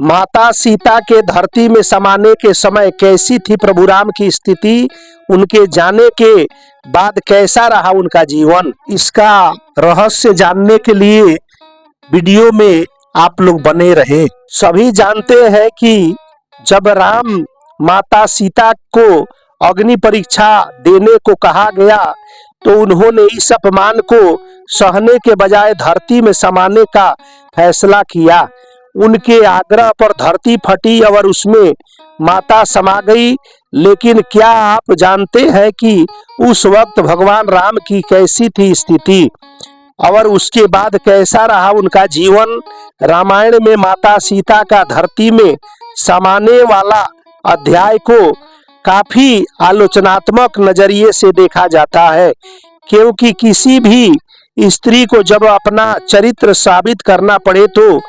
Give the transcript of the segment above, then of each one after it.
माता सीता के धरती में समाने के समय कैसी थी प्रभु राम की स्थिति, उनके जाने के बाद कैसा रहा उनका जीवन, इसका रहस्य जानने के लिए वीडियो में आप लोग बने रहे। सभी जानते हैं कि जब राम माता सीता को अग्नि परीक्षा देने को कहा गया तो उन्होंने इस अपमान को सहने के बजाय धरती में समाने का फैसला किया। उनके आग्रह पर धरती फटी और उसमें माता समा गई। लेकिन क्या आप जानते हैं कि उस वक्त भगवान राम की कैसी थी स्थिति और उसके बाद कैसा रहा उनका जीवन। रामायण में माता सीता का धरती में समाने वाला अध्याय को काफी आलोचनात्मक नजरिए से देखा जाता है, क्योंकि किसी भी स्त्री को जब अपना चरित्र साबित करना पड़े तो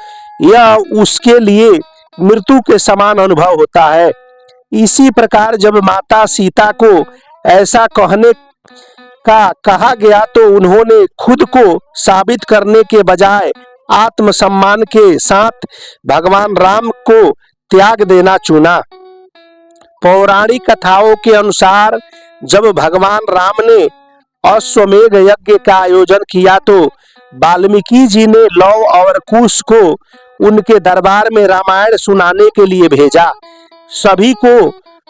यह उसके लिए मृत्यु के समान अनुभव होता है। इसी प्रकार जब माता सीता को ऐसा कहने का कहा गया तो उन्होंने खुद को साबित करने के बजाय आत्मसम्मान के साथ भगवान राम को त्याग देना चुना। पौराणिक कथाओं के अनुसार जब भगवान राम ने अश्वमेध यज्ञ का आयोजन किया तो वाल्मीकि जी ने लव और कुश को उनके दरबार में रामायण सुनाने के लिए भेजा। सभी को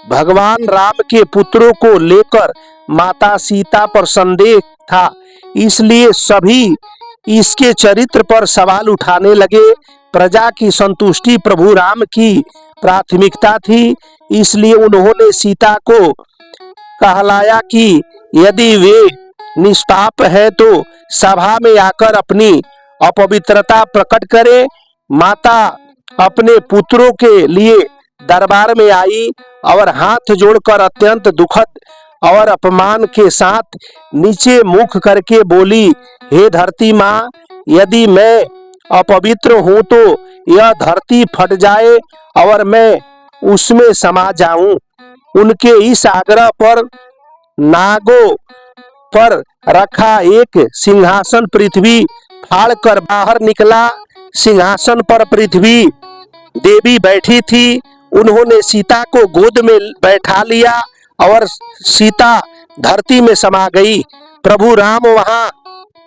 भगवान राम के पुत्रों को लेकर माता सीता पर संदेह था, इसलिए सभी इसके चरित्र पर सवाल उठाने लगे। प्रजा की संतुष्टि प्रभु राम की प्राथमिकता थी, इसलिए उन्होंने सीता को कहलाया कि यदि वे निष्पाप है तो सभा में आकर अपनी अपवित्रता प्रकट करे। माता अपने पुत्रों के लिए दरबार में आई और हाथ जोड़कर अत्यंत दुखद और अपमान के साथ नीचे मुख करके बोली, हे धरती माँ, यदि मैं अपवित्र हूँ तो यह धरती फट जाए और मैं उसमें समा जाऊं। उनके इस आग्रह पर नागों पर रखा एक सिंहासन पृथ्वी फाड़कर बाहर निकला। सिंहासन पर पृथ्वी देवी बैठी थी। उन्होंने सीता को गोद में बैठा लिया और सीता धरती में समा गई। प्रभु राम वहां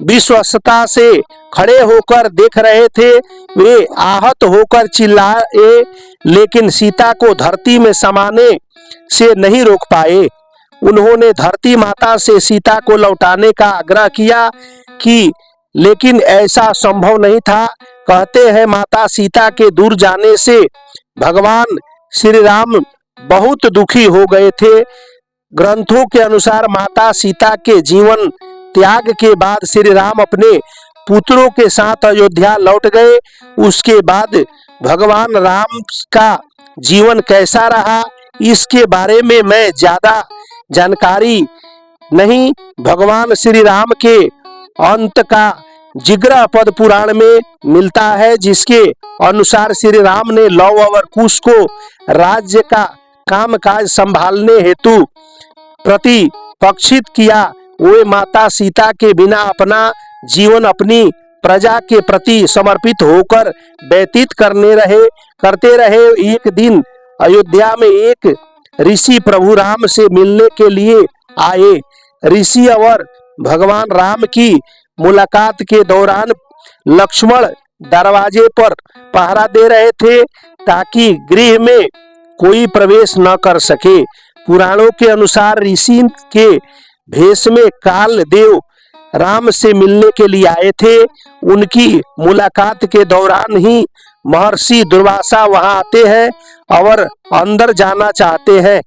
विश्वसता से खड़े होकर देख रहे थे। वे आहत होकर चिल्लाए, लेकिन सीता को धरती में समाने से नहीं रोक पाए। उन्होंने धरती माता से सीता को लौटाने का आग्रह किया लेकिन ऐसा संभव नहीं था। कहते हैं माता सीता के दूर जाने से भगवान श्री राम बहुत दुखी हो गए थे। ग्रंथों के अनुसार माता सीता के जीवन त्याग के बाद श्री राम अपने पुत्रों के साथ अयोध्या लौट गए। उसके बाद भगवान राम का जीवन कैसा रहा इसके बारे में मैं ज्यादा जानकारी नहीं। भगवान श्री राम के अंत का जिक्र पद पुराण में मिलता है, जिसके अनुसार श्री राम ने लव और कुश को राज्य का कामकाज संभालने हेतु प्रतिपक्षित किया। वे माता सीता के बिना अपना जीवन अपनी प्रजा के प्रति समर्पित होकर व्यतीत करते रहे। एक दिन अयोध्या में एक ऋषि प्रभु राम से मिलने के लिए आए। ऋषि और भगवान राम की मुलाकात के दौरान लक्ष्मण दरवाजे पर पहरा दे रहे थे ताकि गृह में कोई प्रवेश न कर सके। पुराणों के अनुसार ऋषि के भेष में काल देव राम से मिलने के लिए आए थे। उनकी मुलाकात के दौरान ही महर्षि दुर्वासा वहां आते हैं और अंदर जाना चाहते हैं,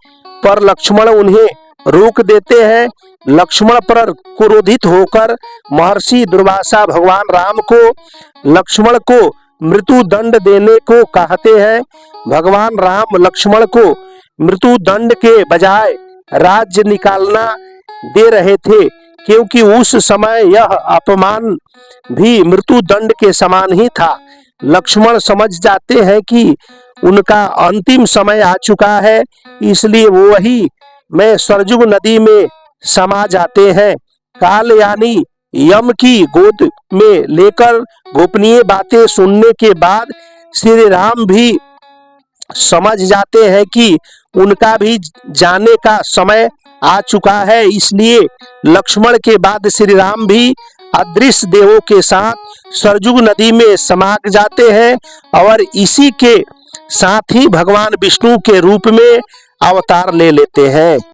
पर लक्ष्मण उन्हें रोक देते हैं। लक्ष्मण पर क्रोधित होकर महर्षि दुर्वासा भगवान राम को लक्ष्मण को मृत्यु दंड देने को कहते हैं। भगवान राम लक्ष्मण को मृत्यु दंड के बजाय राज्य निकालना दे रहे थे, क्योंकि उस समय यह अपमान भी मृत्यु दंड के समान ही था। लक्ष्मण समझ जाते हैं कि उनका अंतिम समय आ चुका है, इसलिए वो वही में सरजुग नदी में समा जाते हैं। काल यानी यम की गोद में लेकर गोपनीय बातें सुनने के बाद श्री राम भी समझ जाते हैं कि उनका भी जाने का समय आ चुका है। इसलिए लक्ष्मण के बाद श्री राम भी अदृश्य देवों के साथ सरजुग नदी में समा जाते हैं और इसी के साथ ही भगवान विष्णु के रूप में अवतार ले लेते हैं।